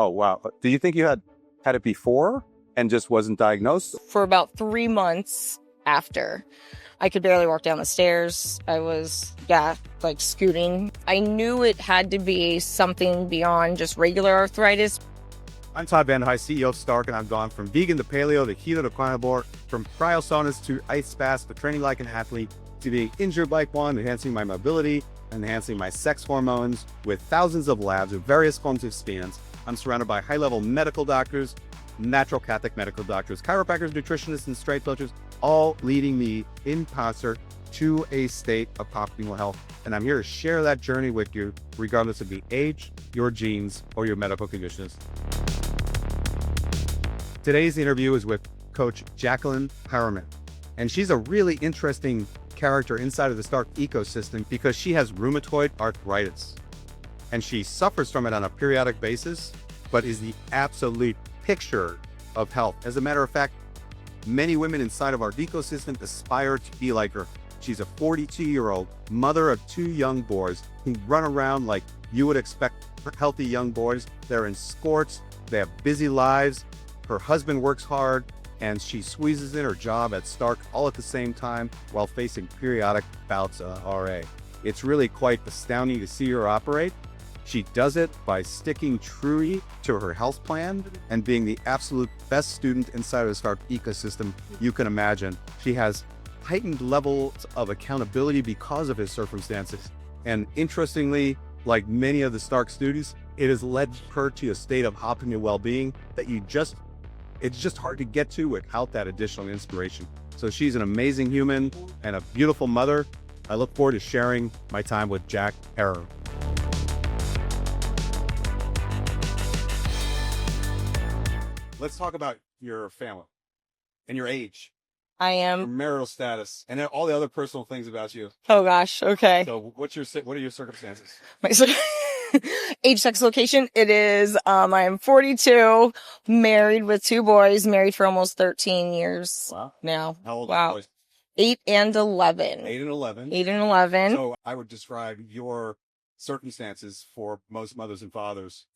Oh, wow. Do you think you had it before and just wasn't diagnosed? For about 3 months after. I could barely walk down the stairs. I was, like scooting. I knew it had to be something beyond just regular arthritis. I'm Todd, Vande, CEO of Stark, and I've gone from vegan to paleo to keto to carnivore, from cryo saunas to ice baths to training like an athlete, to being injured like one, enhancing my mobility, enhancing my sex hormones with thousands of labs with various forms of scans. I'm surrounded by high-level medical doctors, naturopathic medical doctors, chiropractors, nutritionists, and strength coaches, all leading me in concert to a state of optimal health. And I'm here to share that journey with you, regardless of the age, your genes, or your medical conditions. Today's interview is with Coach Jaclyn, and she's a really interesting character inside of the Stark ecosystem because she has rheumatoid arthritis, and she suffers from it on a periodic basis, but is the absolute picture of health. As a matter of fact, many women inside of our ecosystem aspire to be like her. She's a 42-year-old mother of 2 young boys who run around like you would expect healthy young boys. They're in sports, they have busy lives. Her husband works hard, and she squeezes in her job at Stark all at the same time while facing periodic bouts of RA. It's really quite astounding to see her operate. She does it by sticking truly to her health plan and being the absolute best student inside of the Stark ecosystem you can imagine. She has heightened levels of accountability because of his circumstances. And interestingly, like many of the Stark students, it has led her to a state of optimal well-being that it's just hard to get to without that additional inspiration. So she's an amazing human and a beautiful mother. I look forward to sharing my time with Jack Herrer. Let's talk about your family and your age, I your am, marital status, and then all the other personal things about you. oh gosh, okay. So what are your circumstances? My age, sex, location. It is, I am 42, married with 2 boys, married for almost 13 years Wow. now. How old Wow. are the boys? 8 and 11. 8 and 11. 8 and 11. So I would describe your circumstances for most mothers and fathers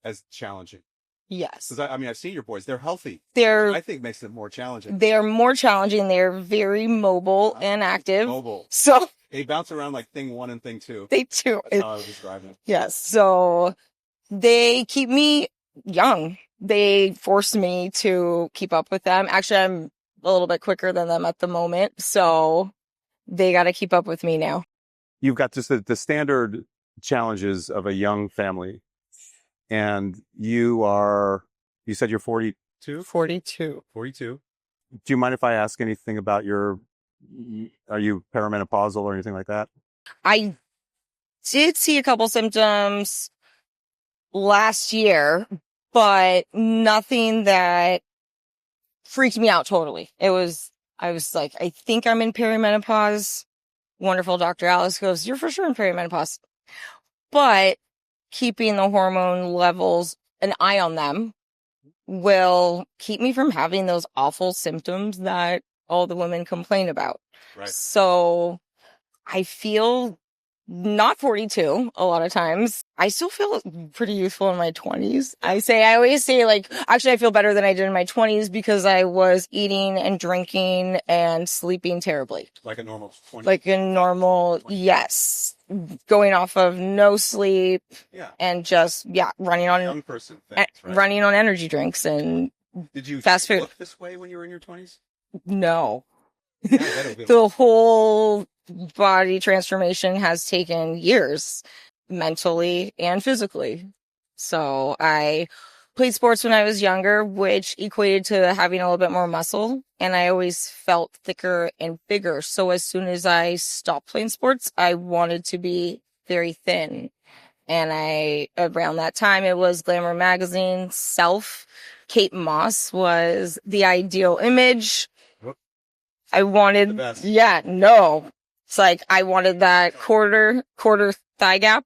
as challenging. Yes. Because I mean, I've seen your boys. They're healthy. They're I think makes it more challenging. more challenging. They're very mobile and active. Mobile. So They bounce around like thing 1 and thing 2. they do. That's how I would describe it. Yes. So they keep me young. They force me to keep up with them. Actually, I'm a little bit quicker than them at the moment. So they got to keep up with me now. You've got just the standard challenges of a young family. And you said you're 42? 42. 42. Do you mind if I ask anything about are you perimenopausal or anything like that? I did see a couple symptoms last year, but nothing that freaked me out totally. I was like, I think I'm in perimenopause. Wonderful Dr. Alice goes, you're for sure in perimenopause. But keeping the hormone levels, an eye on them, will keep me from having those awful symptoms that all the women complain about. Right. So I feel not 42 a lot of times. I still feel pretty youthful in my 20s. I always say, like, actually I feel better than I did in my 20s because I was eating and drinking and sleeping terribly. Like a normal 20. Like a normal, yes. Going off of no sleep. Yeah. And just, running on Young person things, right? running on energy drinks and Did you fast food. look this way when you were in your 20s? no. Yeah, that'll be- The whole body transformation has taken years, mentally and physically. So I played sports when I was younger, which equated to having a little bit more muscle. And I always felt thicker and bigger. So as soon as I stopped playing sports, I wanted to be very thin. And around that time, it was Glamour Magazine, Self. Kate Moss was the ideal image. I wanted, The best. it's like I wanted that quarter thigh gap.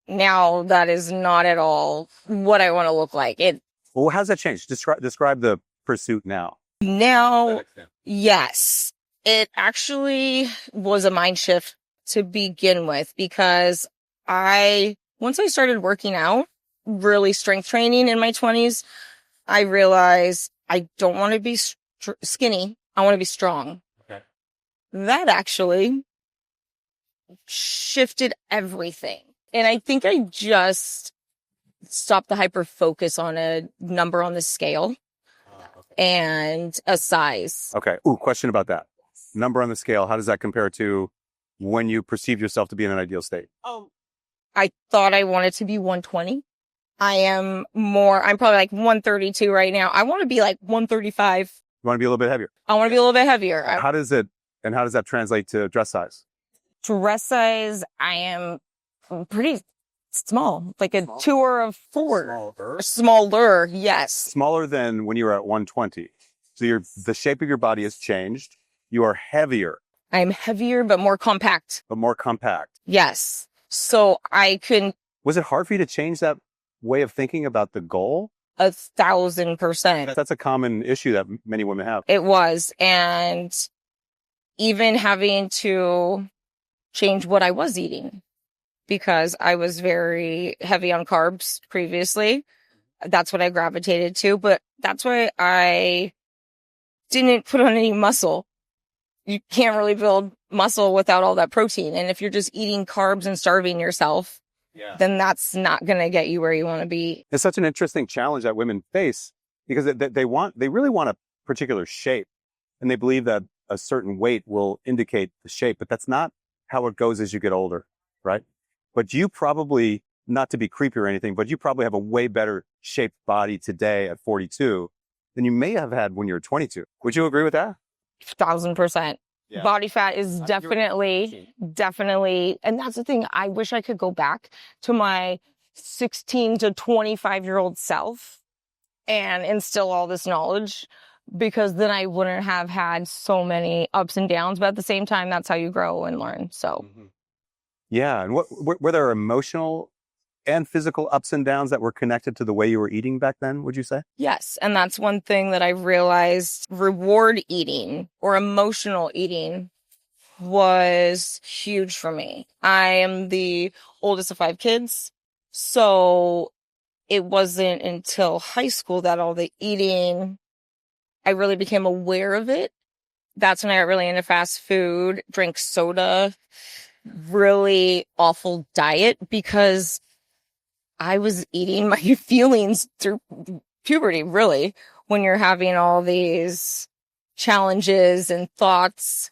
Now that is not at all what I want to look like. Well, how's that changed? Describe the pursuit now. Now, yes, it actually was a mind shift to begin with because once I started working out, really strength training in my 20s, I realized I don't want to be skinny. I want to be strong. Okay. That actually shifted everything. And I think I just stopped the hyper focus on a number on the scale and a size. Okay. Ooh, question about that. Number on the scale. How does that compare to when you perceive yourself to be in an ideal state? I thought I wanted to be 120. I'm probably like 132 right now. I want to be like 135. You want to be a little bit heavier. I want to be a little bit heavier. How does that translate to dress size? Dress size, I am pretty small, like a 2 or a 4. Smaller, yes. Smaller than when you were at 120. So the shape of your body has changed. You are heavier. I'm heavier, but more compact. Yes. So I couldn't. Was it hard for you to change that way of thinking about the goal? 1,000%. That's a common issue that many women have. It was. And even having to change what I was eating, because I was very heavy on carbs previously. That's what I gravitated to, but that's why I didn't put on any muscle. You can't really build muscle without all that protein. And if you're just eating carbs and starving yourself, then that's not going to get you where you want to be. It's such an interesting challenge that women face because they really want a particular shape, and they believe that a certain weight will indicate the shape, but that's not how it goes as you get older, right? But you probably, not to be creepy or anything, but you probably have a way better shaped body today at 42 than you may have had when you were 22. Would you agree with that? 1,000%. Yeah. Body fat is definitely, and that's the thing. I wish I could go back to my 16 to 25-year-old self and instill all this knowledge, because then I wouldn't have had so many ups and downs. But at the same time, that's how you grow and learn. So, yeah. And were there emotional and physical ups and downs that were connected to the way you were eating back then, would you say? Yes. And that's one thing that I realized: reward eating or emotional eating was huge for me. I am the oldest of 5 kids. So it wasn't until high school that all the eating, I really became aware of it. That's when I got really into fast food, drank soda, really awful diet, because I was eating my feelings through puberty, really, when you're having all these challenges and thoughts.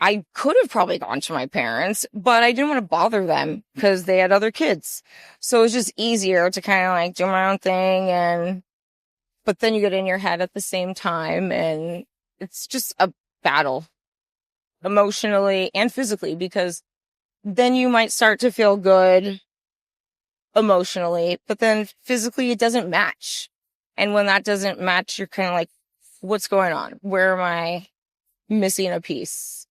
I could have probably gone to my parents, but I didn't want to bother them because they had other kids. So it was just easier to kind of like do my own thing, but then you get in your head at the same time, and it's just a battle emotionally and physically, because then you might start to feel good emotionally, but then physically it doesn't match. And when that doesn't match, you're kind of like, what's going on? Where am I missing a piece?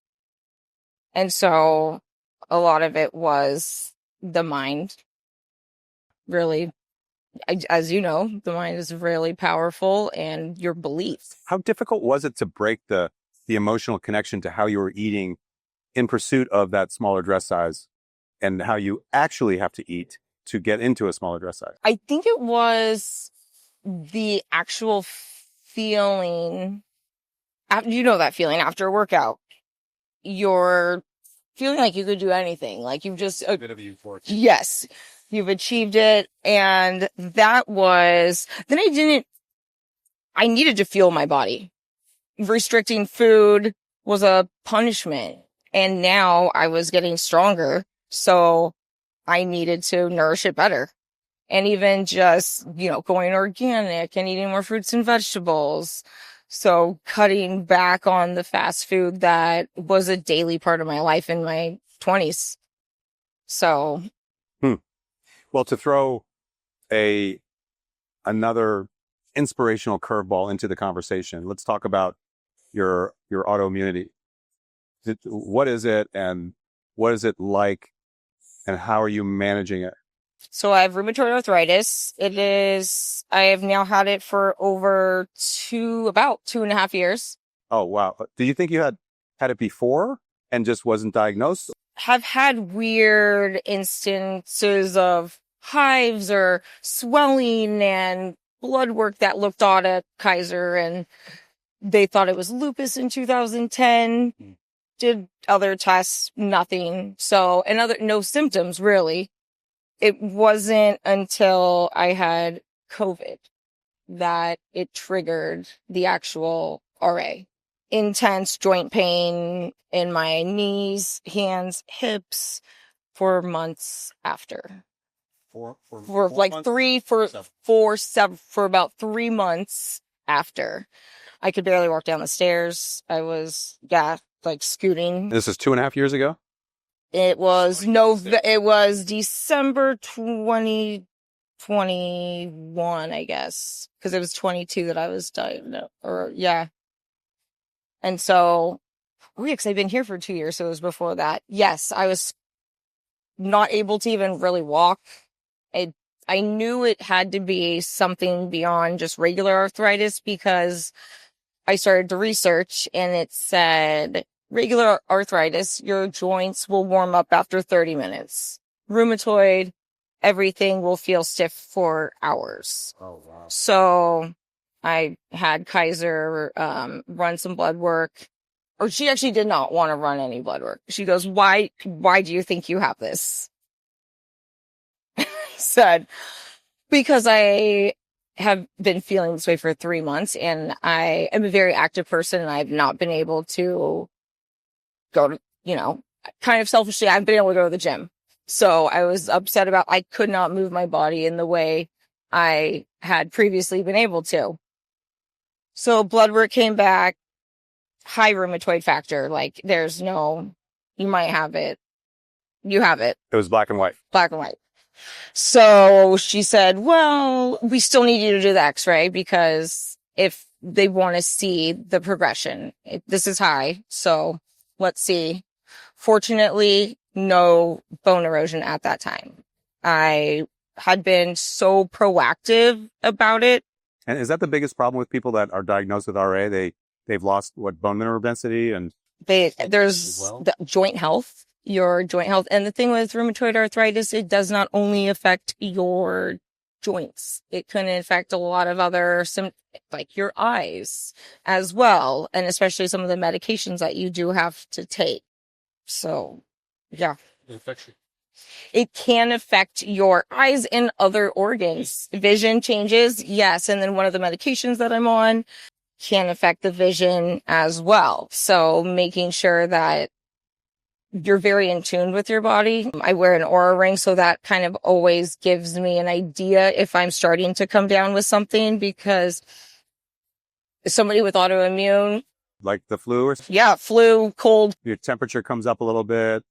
And so a lot of it was the mind. Really, as you know, the mind is really powerful, and your beliefs. How difficult was it to break the emotional connection to how you were eating in pursuit of that smaller dress size, and how you actually have to eat to get into a smaller dress size? I think it was the actual feeling. You know that feeling after a workout. You're feeling like you could do anything. Like you've just... a bit of euphoria. Yes. You've achieved it. And that was... Then I needed to fuel my body. Restricting food was a punishment. And now I was getting stronger. So I needed to nourish it better. And even just, going organic and eating more fruits and vegetables. So cutting back on the fast food that was a daily part of my life in my 20s. So. Well, to throw another inspirational curveball into the conversation, let's talk about your autoimmunity. What is it, and what is it like, and how are you managing it? So I have rheumatoid arthritis. I have now had it for over about 2.5 years. Oh, wow. Do you think you had it before and just wasn't diagnosed? Have had weird instances of hives or swelling and blood work that looked odd at Kaiser, and they thought it was lupus in 2010. Did other tests, nothing. So, no symptoms really. It wasn't until I had COVID that it triggered the actual RA. Intense joint pain in my knees, hands, hips for months after. For about 3 months after. I could barely walk down the stairs. I was, scooting. This is 2.5 years ago? It was December 2021, I guess, because it was 22 that I was diagnosed, And so, because I've been here for 2 years, so it was before that. Yes, I was not able to even really walk. I knew it had to be something beyond just regular arthritis because I started to research and it said regular arthritis, your joints will warm up after 30 minutes. Rheumatoid, everything will feel stiff for hours. Oh, wow. So I had Kaiser run some blood work. Or she actually did not want to run any blood work. She goes, why do you think you have this? Said, because I have been feeling this way for 3 months and I am a very active person and I've not been able to go to, kind of selfishly, I've been able to go to the gym. So I was upset about, I could not move my body in the way I had previously been able to. So blood work came back, high rheumatoid factor. Like there's no, you might have it. You have it. It was black and white. Black and white. So she said, well, we still need you to do the x-ray because if they want to see the progression, this is high. So let's see. Fortunately, no bone erosion at that time. I had been so proactive about it. And is that the biggest problem with people that are diagnosed with RA? They've lost bone mineral density and there's the joint health. Your joint health. And the thing with rheumatoid arthritis, it does not only affect your joints. It can affect a lot of other, like your eyes as well. And especially some of the medications that you do have to take. So, yeah. Infection. It can affect your eyes and other organs. Vision changes, yes. And then one of the medications that I'm on can affect the vision as well. So making sure that you're very in tune with your body. I wear an Oura ring, so that kind of always gives me an idea if I'm starting to come down with something, because somebody with autoimmune. Like the flu or something? Yeah, flu, cold. Your temperature comes up a little bit.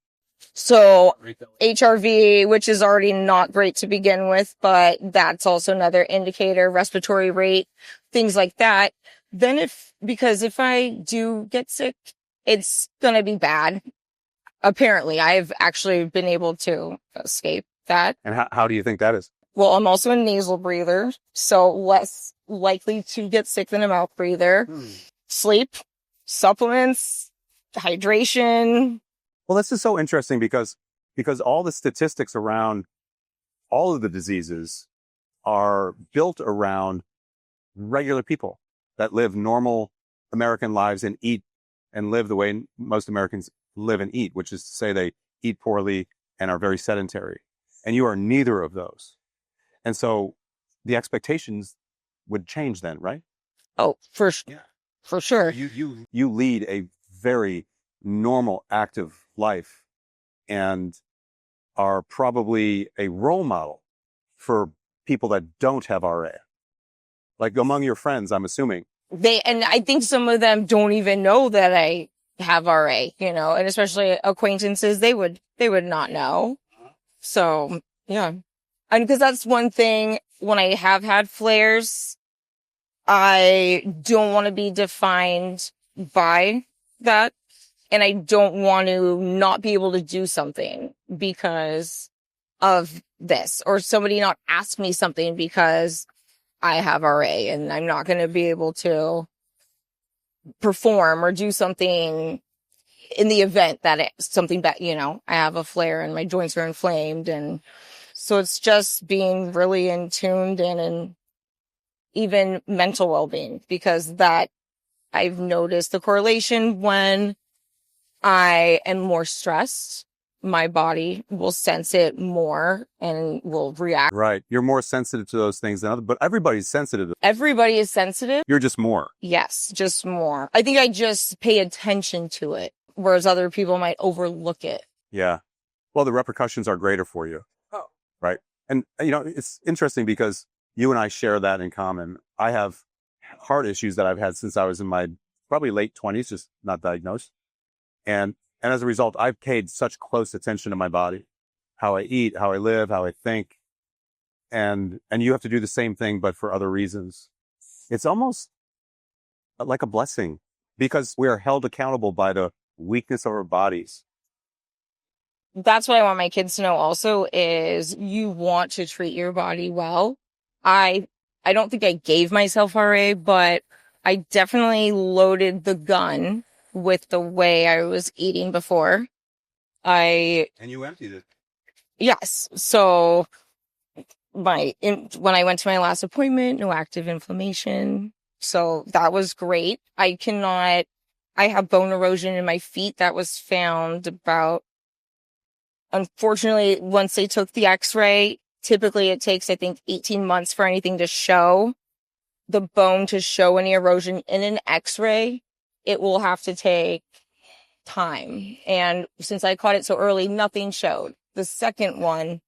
So HRV, which is already not great to begin with, but that's also another indicator, respiratory rate, things like that. Then because if I do get sick, it's going to be bad. Apparently, I've actually been able to escape that. And how do you think that is? Well, I'm also a nasal breather, so less likely to get sick than a mouth breather. Sleep, supplements, hydration. Well, this is so interesting because all the statistics around all of the diseases are built around regular people that live normal American lives and eat and live the way most Americans live and eat, which is to say they eat poorly and are very sedentary. And you are neither of those. And so the expectations would change then, right? Oh, for sure. You lead a very normal, active life and are probably a role model for people that don't have RA. Like among your friends, I'm assuming. And I think some of them don't even know that I have RA, and especially acquaintances, they would not know. So, yeah. And because that's one thing, when I have had flares, I don't want to be defined by that. And I don't want to not be able to do something because of this, or somebody not ask me something because I have RA and I'm not going to be able to perform or do something in the event that it's something that, I have a flare and my joints are inflamed. And So it's just being really in tuned and in even mental well-being, because that I've noticed the correlation when I am more stressed, my body will sense it more and will react. Right. You're more sensitive to those things than others, but everybody's sensitive. Everybody is sensitive. You're just more. Yes, just more. I think I just pay attention to it, whereas other people might overlook it. Yeah. Well, the repercussions are greater for you. Oh. Right. And, it's interesting because you and I share that in common. I have heart issues that I've had since I was in my probably late 20s, just not diagnosed. And as a result, I've paid such close attention to my body, how I eat, how I live, how I think. And you have to do the same thing, but for other reasons. It's almost like a blessing because we are held accountable by the weakness of our bodies. That's what I want my kids to know also is you want to treat your body well. I don't think I gave myself RA, but I definitely loaded the gun with the way I was eating before. And you emptied it. Yes. So when I went to my last appointment, no active inflammation. So that was great. I have bone erosion in my feet that was found unfortunately, once they took the x-ray, typically it takes, I think, 18 months for anything to show. The bone to show any erosion in an x-ray, it will have to take time. And since I caught it so early, nothing showed. The second one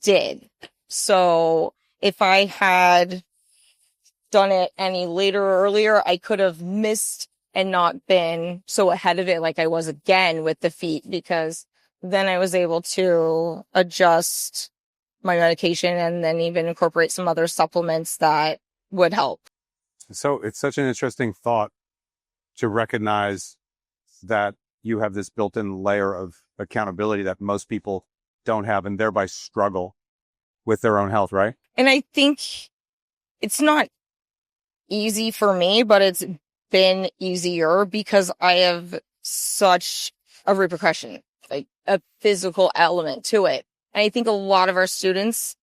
did. So if I had done it any later or earlier, I could have missed and not been so ahead of it like I was again with the feet, because then I was able to adjust my medication and then even incorporate some other supplements that would help. So it's such an interesting thought to recognize that you have this built-in layer of accountability that most people don't have and thereby struggle with their own health, right? And I think it's not easy for me, but it's been easier because I have such a repercussion, like a physical element to it. And I think a lot of our students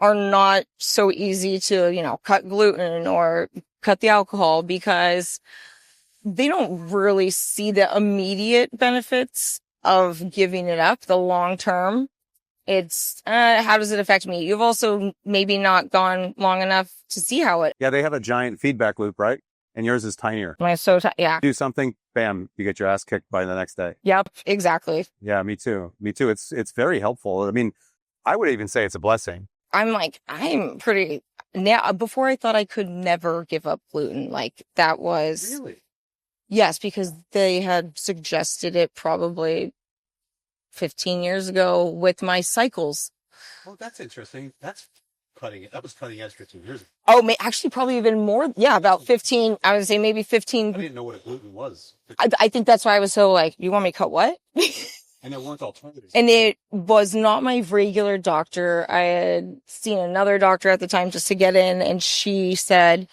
are not so easy to, cut gluten or cut the alcohol because they don't really see the immediate benefits of giving it up, the long term. It's, how does it affect me? You've also maybe not gone long enough to see how it. Yeah, they have a giant feedback loop, right? And yours is tinier. Yeah. Do something, bam, you get your ass kicked by the next day. Yep, exactly. Yeah, me too. It's very helpful. I mean, I would even say it's a blessing. I'm pretty, now, before I thought I could never give up gluten. Like that was. Really? Yes, because they had suggested it probably 15 years ago with my cycles. Well, that's interesting. That was cutting edge 15 years ago. Oh, actually probably even more. Yeah, about 15. I would say maybe 15. I didn't know what a gluten was. I think that's why I was so like, you want me to cut what? And there weren't alternatives. And it was not my regular doctor. I had seen another doctor at the time just to get in, and she said,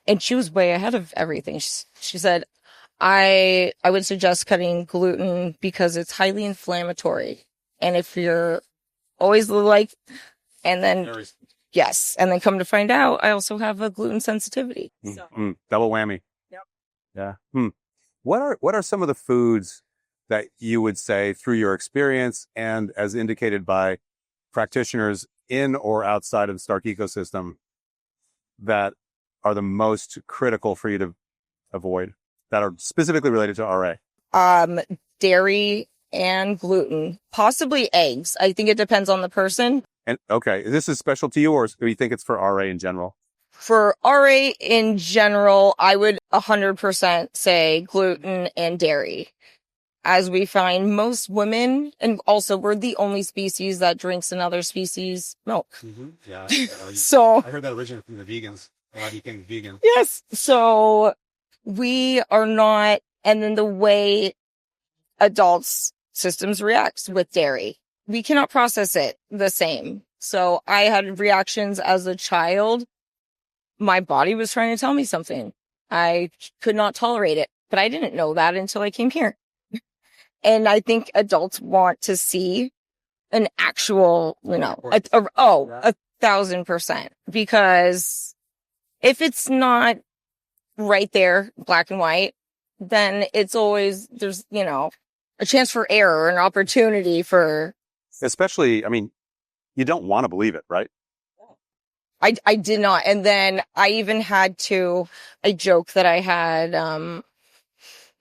and she was way ahead of everything. She said, I would suggest cutting gluten because it's highly inflammatory. And if you're always like, and then, yes. And then come to find out, I also have a gluten sensitivity. So. Double whammy. Yep. Yeah. What are some of the foods that you would say through your experience and as indicated by practitioners in or outside of the Stark ecosystem that are the most critical for you to avoid that are specifically related to RA? Dairy and gluten, possibly eggs. I think it depends on the person. And okay, this is special to you, or do you think it's for RA in general? For RA in general, I would 100% say gluten and dairy. As we find most women, and also we're the only species that drinks another species' milk. Mm-hmm. Yeah. So I heard that originally from the vegans. I became vegan. Yes. So we are not, and then the way adults' systems react with dairy, we cannot process it the same. So I had reactions as a child. My body was trying to tell me something. I could not tolerate it, but I didn't know that until I came here. And I think adults want to see an actual, you know, 1,000%. Because if it's not right there, black and white, then it's always, there's, you know, a chance for error, an opportunity for. Especially, I mean, you don't want to believe it, right? I did not. And then I even had a joke that I had,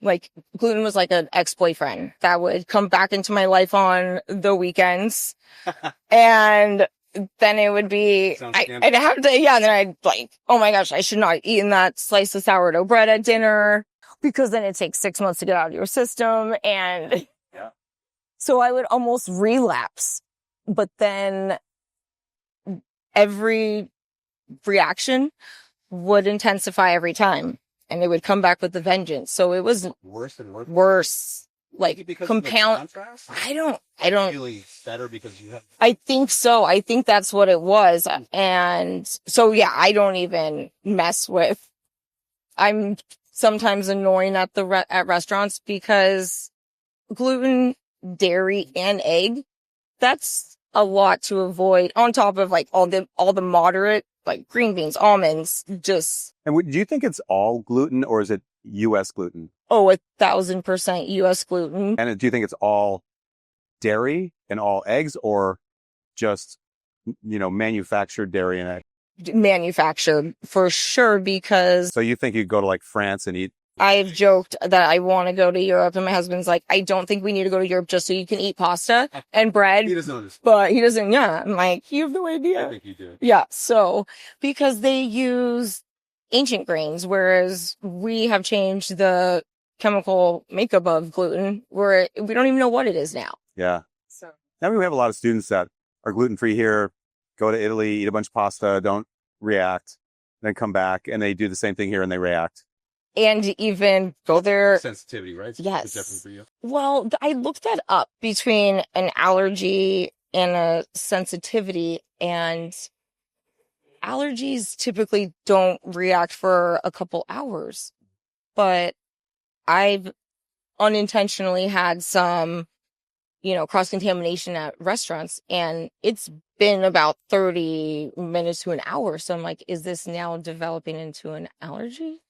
like gluten was like an ex-boyfriend that would come back into my life on the weekends. And then it would be, I'd have to, yeah. And then I'd like, oh my gosh, I should not have eaten that slice of sourdough bread at dinner because then it takes 6 months to get out of your system. And so I would almost relapse, but then every reaction would intensify every time and it would come back with the vengeance. So it was worse and worse. Like compound. I don't really better because you have. I think so. I think that's what it was. And so, yeah, I don't even mess with. I'm sometimes annoying at at restaurants because gluten, dairy, and egg, that's a lot to avoid on top of like all the moderate, like green beans, almonds, just. And do you think it's all gluten or is it U.S. gluten? Oh, 1,000% U.S. gluten. And do you think it's all dairy and all eggs or just, you know, manufactured dairy and eggs? Manufactured for sure because. So you think you go to like France and eat? I've joked that I want to go to Europe and my husband's like, I don't think we need to go to Europe just so you can eat pasta and bread. He doesn't understand. But he doesn't, yeah. I'm like, you have no idea. I think you do. Yeah. So, because they use ancient grains, whereas we have changed the chemical makeup of gluten where we don't even know what it is now. Yeah. So. I mean, we have a lot of students that are gluten-free here, go to Italy, eat a bunch of pasta, don't react, then come back and they do the same thing here and they react. And even go there. Sensitivity, right? Yes. It's definitely for you. Well, I looked that up between an allergy and a sensitivity, and allergies typically don't react for a couple hours. But I've unintentionally had some, you know, cross-contamination at restaurants, and it's been about 30 minutes to an hour. So I'm like, is this now developing into an allergy?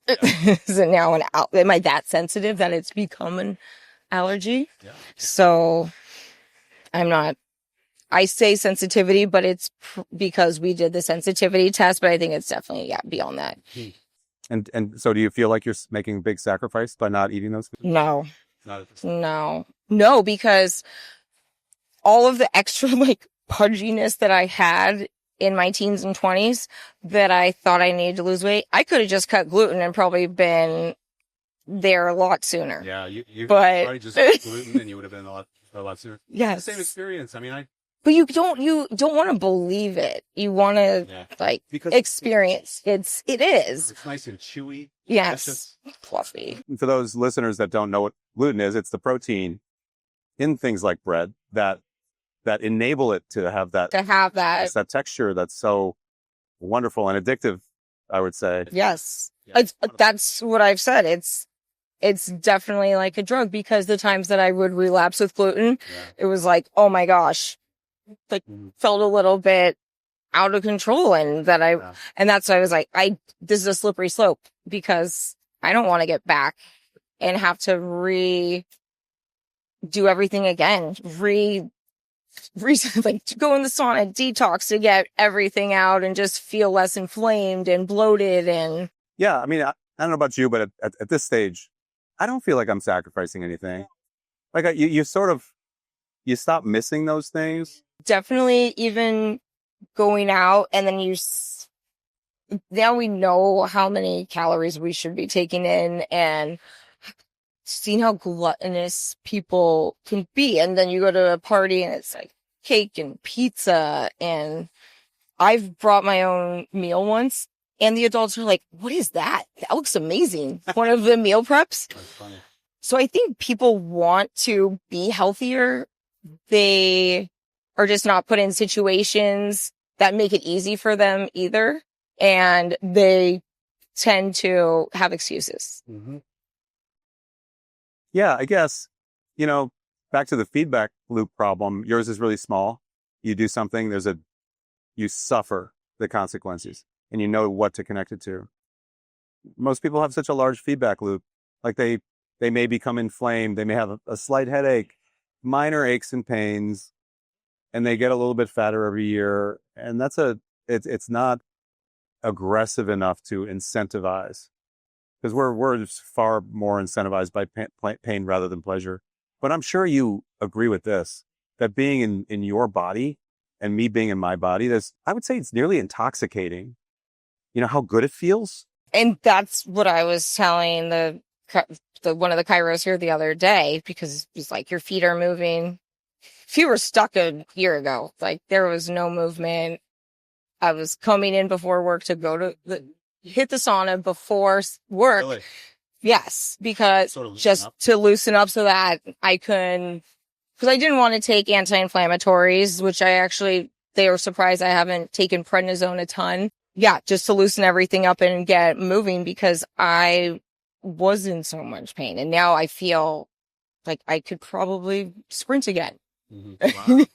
Yeah. Is it now am I that sensitive that it's become an allergy? Yeah. So I'm not, I say sensitivity, but it's because we did the sensitivity test, but I think it's definitely, beyond that. And so do you feel like you're making a big sacrifice by not eating those foods? No, because all of the extra like pudginess that I had in my teens and 20s that I thought I needed to lose weight, I could have just cut gluten and probably been there a lot sooner. Yeah, you but probably just cut gluten and you would have been a lot sooner. Yes. Same experience. I mean, but you don't want to believe it. You want to experience. It is. It's nice and chewy. Yes. Fluffy. For those listeners that don't know what gluten is, it's the protein in things like bread that enable it to have that texture that's so wonderful and addictive, I would say. Yes. That's what I've said. It's definitely like a drug because the times that I would relapse with gluten, it was like, oh my gosh, like felt a little bit out of control and and that's why I was like, this is a slippery slope because I don't want to get back and have to do everything again, like to go in the sauna, detox to get everything out and just feel less inflamed and bloated and. Yeah. I mean, I don't know about you, but at this stage, I don't feel like I'm sacrificing anything. Like you stop missing those things. Definitely even going out and then now we know how many calories we should be taking in and seeing how gluttonous people can be. And then you go to a party and it's like cake and pizza. And I've brought my own meal once and the adults are like, what is that? That looks amazing. One of the meal preps. That's funny. So I think people want to be healthier. They are just not put in situations that make it easy for them either. And they tend to have excuses. Mm-hmm. Yeah, I guess, you know, back to the feedback loop problem, yours is really small. You do something, you suffer the consequences and you know what to connect it to. Most people have such a large feedback loop. Like they may become inflamed. They may have a slight headache, minor aches and pains, and they get a little bit fatter every year. And it's not aggressive enough to incentivize, because we're just far more incentivized by pain rather than pleasure. But I'm sure you agree with this, that being in your body and me being in my body, I would say it's nearly intoxicating. You know how good it feels? And that's what I was telling the one of the chiros here the other day, because he's like, your feet are moving. Feet were stuck a year ago. Like there was no movement. I was coming in before work to go to hit the sauna before work. Really? Yes, because to loosen up so that I could, because I didn't want to take anti-inflammatories, which they were surprised I haven't taken prednisone a ton. Yeah, just to loosen everything up and get moving, because I was in so much pain. And now I feel like I could probably sprint again. Mm-hmm. Wow.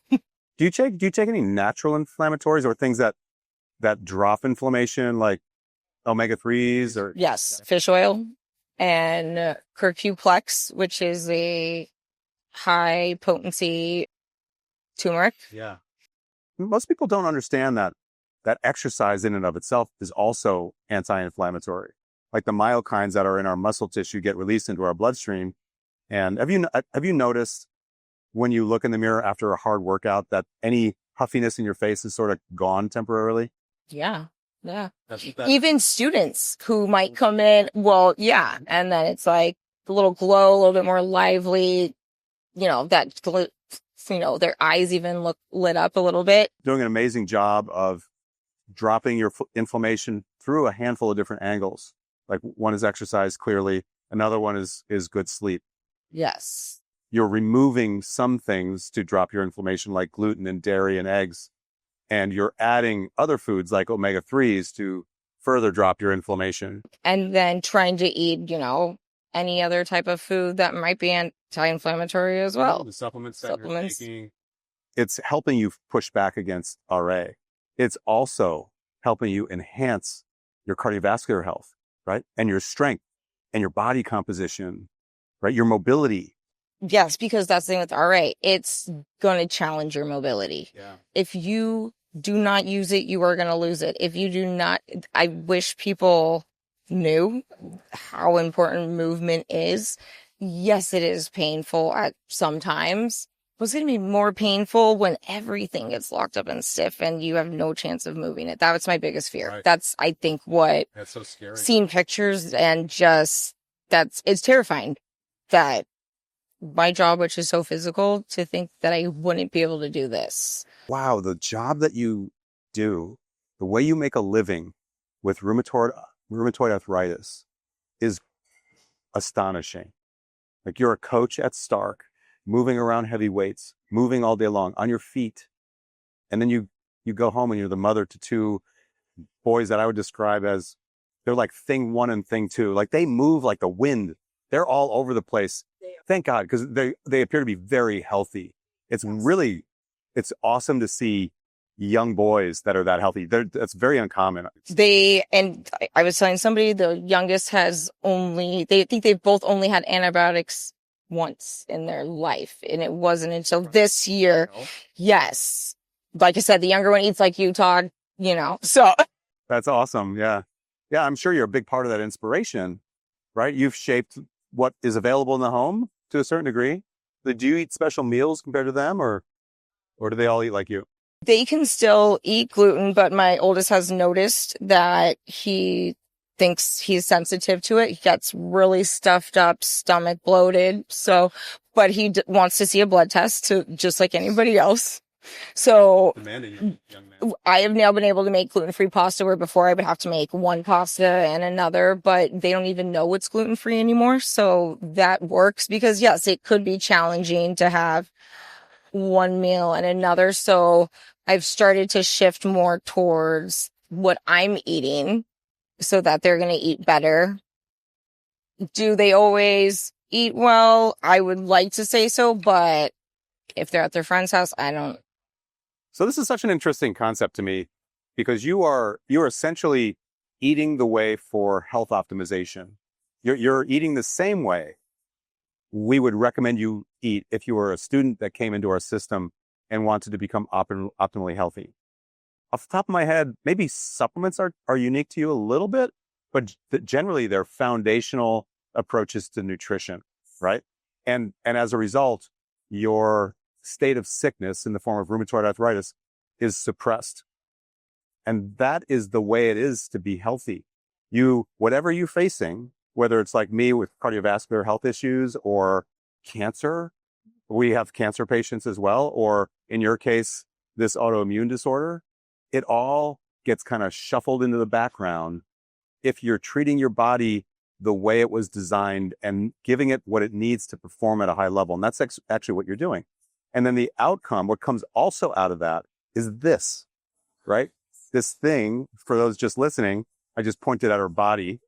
Do you take any natural inflammatories or things that drop inflammation, like omega-3s or? Yes, fish oil and curcuplex, which is a high potency turmeric. Yeah. Most people don't understand that exercise in and of itself is also anti-inflammatory. Like the myokines that are in our muscle tissue get released into our bloodstream. And have you noticed when you look in the mirror after a hard workout that any huffiness in your face is sort of gone temporarily? Yeah. Even students who might come in, well, yeah. And then it's like a little glow, a little bit more lively, their eyes even look lit up a little bit. Doing an amazing job of dropping your inflammation through a handful of different angles. Like one is exercise, clearly. Another one is good sleep. Yes. You're removing some things to drop your inflammation, like gluten and dairy and eggs. And you're adding other foods like omega-3s to further drop your inflammation. And then trying to eat, any other type of food that might be anti-inflammatory as well. The supplements that you're taking. It's helping you push back against RA. It's also helping you enhance your cardiovascular health, right? And your strength and your body composition, right? Your mobility. Yes, because that's the thing with RA. It's going to challenge your mobility. Yeah. If you do not use it, you are going to lose it. If you do not, I wish people knew how important movement is. Yes, it is painful at sometimes. It's going to be more painful when everything gets locked up and stiff and you have no chance of moving it. That was my biggest fear. Right. That's, I think, that's so scary. Seeing pictures and it's terrifying that my job, which is so physical, to think that I wouldn't be able to do this. Wow, the job that you do, the way you make a living with rheumatoid arthritis is astonishing. Like you're a coach at Stark, moving around heavy weights, moving all day long on your feet. And then you go home and you're the mother to two boys that I would describe as, they're like thing one and thing two. Like they move like the wind. They're all over the place. Thank God, because they appear to be very healthy. It's it's awesome to see young boys that are that healthy. That's very uncommon. And I was telling somebody, the youngest they think they've both only had antibiotics once in their life. And it wasn't until this year. Yes. Like I said, the younger one eats like you, Todd, so. That's awesome. Yeah. Yeah. I'm sure you're a big part of that inspiration, right? You've shaped what is available in the home to a certain degree. Do you eat special meals compared to them, or do they all eat like you? They can still eat gluten, but my oldest has noticed that he thinks he's sensitive to it. He gets really stuffed up, stomach bloated. So, but he wants to see a blood test just like anybody else. So Demanding young man. I have now been able to make gluten-free pasta, where before I would have to make one pasta and another, but they don't even know it's gluten-free anymore. So that works, because yes, it could be challenging to have one meal and another. So I've started to shift more towards what I'm eating so that they're going to eat better. Do they always eat well. I would like to say so, but if they're at their friend's house, I don't. So this is such an interesting concept to me because you're essentially eating the way for health optimization. You're eating the same way we would recommend you eat if you were a student that came into our system and wanted to become optimally healthy. Off the top of my head, maybe supplements are unique to you a little bit, but generally they're foundational approaches to nutrition, right? And as a result, your state of sickness in the form of rheumatoid arthritis is suppressed. And that is the way it is to be healthy. Whatever you're facing, whether it's like me with cardiovascular health issues or cancer, we have cancer patients as well, or in your case, this autoimmune disorder, it all gets kind of shuffled into the background if you're treating your body the way it was designed and giving it what it needs to perform at a high level. And that's actually what you're doing. And then the outcome, what comes also out of that is this, right? This thing, for those just listening, I just pointed at her body.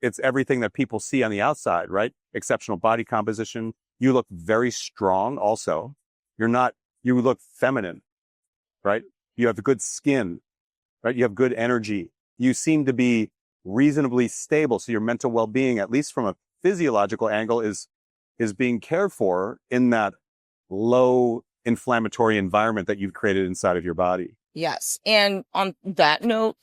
It's everything that people see on the outside, right? Exceptional body composition. You look very strong also. You look feminine, right? You have good skin, right? You have good energy. You seem to be reasonably stable. So your mental well-being, at least from a physiological angle, is being cared for in that low inflammatory environment that you've created inside of your body. Yes. And on that note,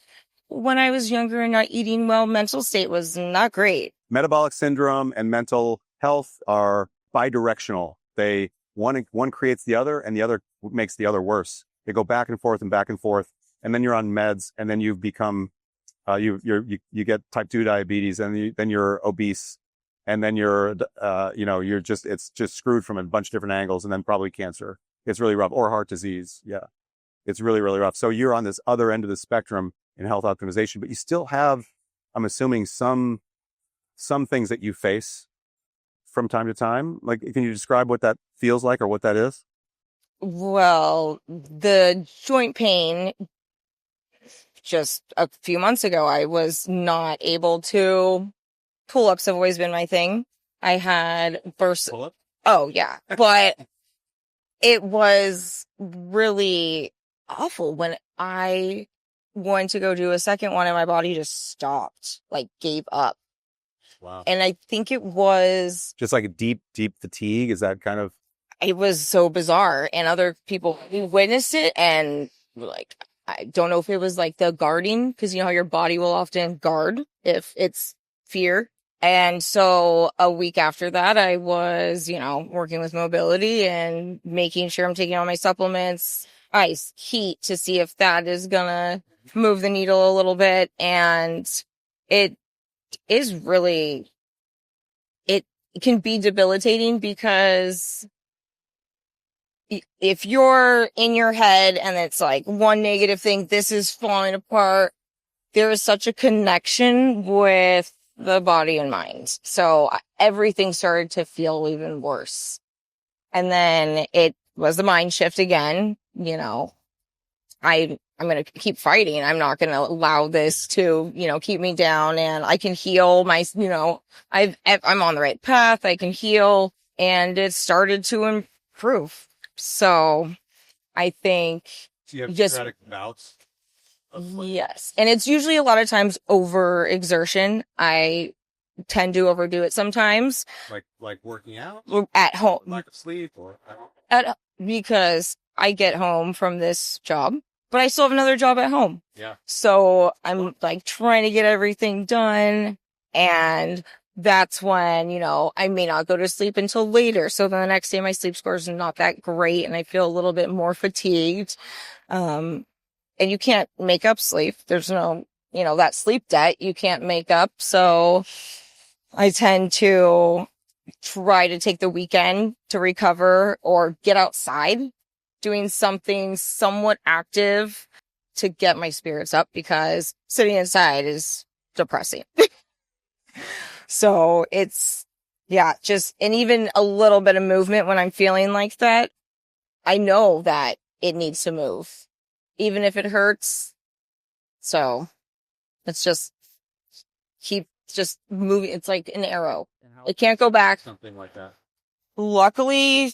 when I was younger and not eating well, mental state was not great. Metabolic syndrome and mental health are bidirectional. One creates the other and the other makes the other worse. They go back and forth, and then you're on meds, and then you've become, you get type 2 diabetes, and then you're obese, and then it's just screwed from a bunch of different angles, and then probably cancer. It's really rough, or heart disease. Yeah. It's really, really rough. So you're on this other end of the spectrum in health optimization, but you still have, I'm assuming, some things that you face from time to time. Like, can you describe what that feels like or what that is? Well, the joint pain, just a few months ago, I was not able to. Pull-ups have always been my thing. I had burst. Pull up? Oh, yeah. But it was really awful when I went to go do a second one and my body just stopped, like gave up. Wow. And I think it was just like a deep fatigue. Is that kind of? It was so bizarre. And other people who witnessed it and were like, I don't know if it was like the guarding, because you know how your body will often guard if it's fear. And so a week after that, I was, working with mobility and making sure I'm taking all my supplements, ice, heat, to see if that is gonna move the needle a little bit. And it is really, it can be debilitating, because if you're in your head and it's like one negative thing, this is falling apart, there is such a connection with the body and mind. So everything started to feel even worse. And then it was the mind shift again. I'm going to keep fighting. I'm not going to allow this to, keep me down, and I can heal I'm on the right path. I can heal, and it started to improve. So I think Do you have just sporadic bouts? Yes. And it's usually a lot of times overexertion. I tend to overdo it sometimes. Like working out? At home. Lack of sleep or? Because I get home from this job, but I still have another job at home. Yeah. So I'm like trying to get everything done. And that's when, I may not go to sleep until later. So then the next day my sleep scores are not that great, and I feel a little bit more fatigued. And you can't make up sleep. There's no, that sleep debt you can't make up. So I tend to try to take the weekend to recover or get outside, doing something somewhat active to get my spirits up, because sitting inside is depressing. So it's, and even a little bit of movement when I'm feeling like that, I know that it needs to move, even if it hurts. So let's just keep It's just moving. It's like an arrow. It can't go back. Something like that. Luckily,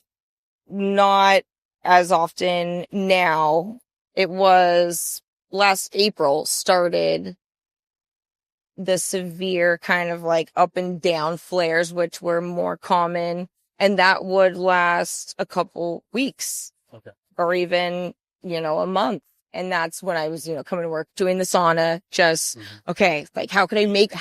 not as often now. It was last April started the severe kind of like up and down flares, which were more common. And that would last a couple weeks or even, a month. And that's when I was, coming to work, doing the sauna, just, okay, like, how can I make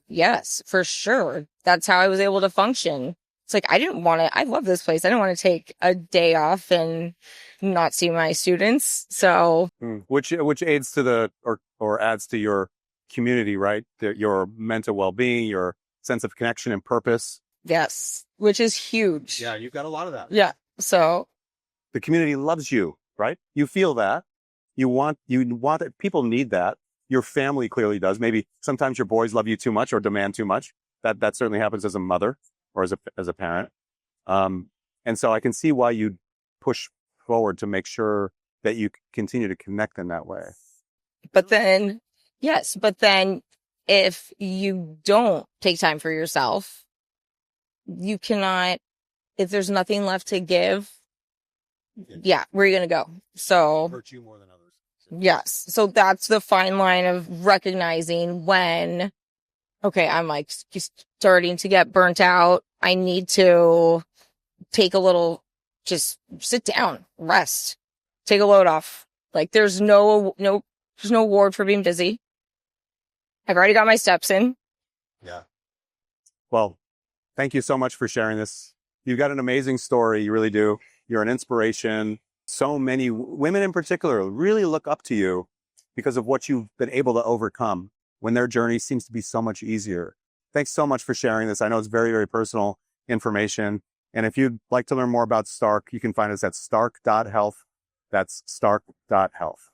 yes, for sure. That's how I was able to function. It's like, I love this place. I didn't want to take a day off and not see my students. So. Which aids to or adds to your community, right? Your mental well-being, your sense of connection and purpose. Yes. Which is huge. Yeah. You've got a lot of that. Yeah. So. The community loves you, right? You feel that. You want it. People need that. Your family clearly does. Maybe sometimes your boys love you too much or demand too much. That certainly happens as a mother or as a parent. And so I can see why you push forward to make sure that you continue to connect in that way. But then if you don't take time for yourself, you cannot, if there's nothing left to give, where are you going to go? So hurt you more than others. Yes. So that's the fine line of recognizing when, okay, I'm like starting to get burnt out. I need to take a little, just sit down, rest, take a load off. Like there's no reward for being busy. I've already got my steps in. Yeah. Well, thank you so much for sharing this. You've got an amazing story. You really do. You're an inspiration. So many women in particular really look up to you because of what you've been able to overcome when their journey seems to be so much easier. Thanks so much for sharing this. I know it's very, very personal information. And if you'd like to learn more about Stark, you can find us at stark.health. That's stark.health.